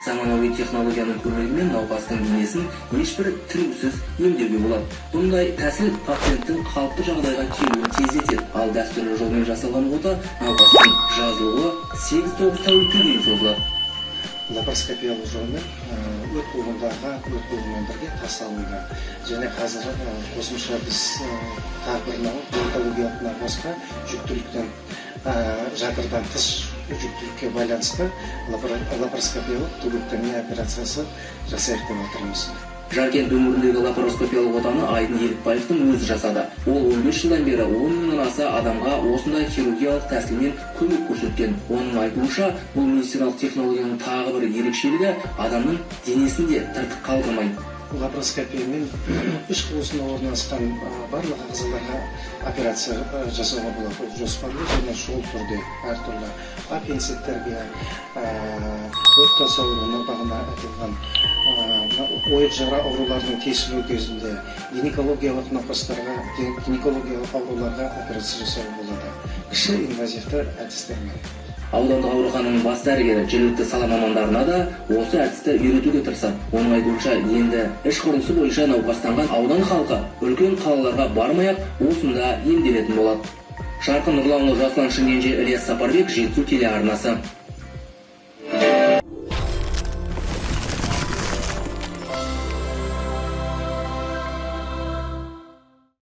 Заманауи технологияның көмегімен науқастың денесін ешбір тіркеусіз емдеуге болады. Бұндай тәсіл пациенттің қалыпты жағдайға келуін тездетеді. Ал дәстүрлі жолмен жасалған ота науқастың жазылуы 8-9 тәулікке дейін созылады. Лапароскопиялық жолмен өт буынымен бірге тас алынды. Және қазір қосымша біз тағы бір онкологиялық науқасқа жүктіліктен жатырдан тыс жүктілікке байланысты лапароскопиялық тубектомия операциясы жасайық деп отырмыз. Жаркент өңіріндегі лапароскопиялық отаны Айдын Елікбаевтың өзі жасады. Ол 15 жылдан бері 10 мыңнан аса адамға осындай хирургиялық тәсілмен көмек көрсеткен. Оның айтуынша, бұл медициналық технологияның тағы бір ерекшелігі адамның денесінде тыртық қалдырмайды. Лапароскопиямен іш қуысында орналасқан барлық ағзаларға операция жасауға болады. Жоспарлы және шұғыл түрде әртүрлі аппендициттерге, өт тасуына бағана айтылған ойық жара аурулардың тесілу кезінде гинекологиялық науқастарға, гинекологиялық ауруларға операция жасауға болады. Кіші инвазивті әдістермен. Аудандық аурухананың бас дәрігері жергілікті сала мамандарына да осы әдісті үйретуге тырысады. Оның айтуынша, енді іш құрылысы бойынша науқастанған аудан халқы үлкен қалаларға бармай-ақ осында емделетін болады. Жарқын Нұрланұлы, Жасұлан Шымкенже, Ілияс Сапарбек, Жетісу телеарнасы.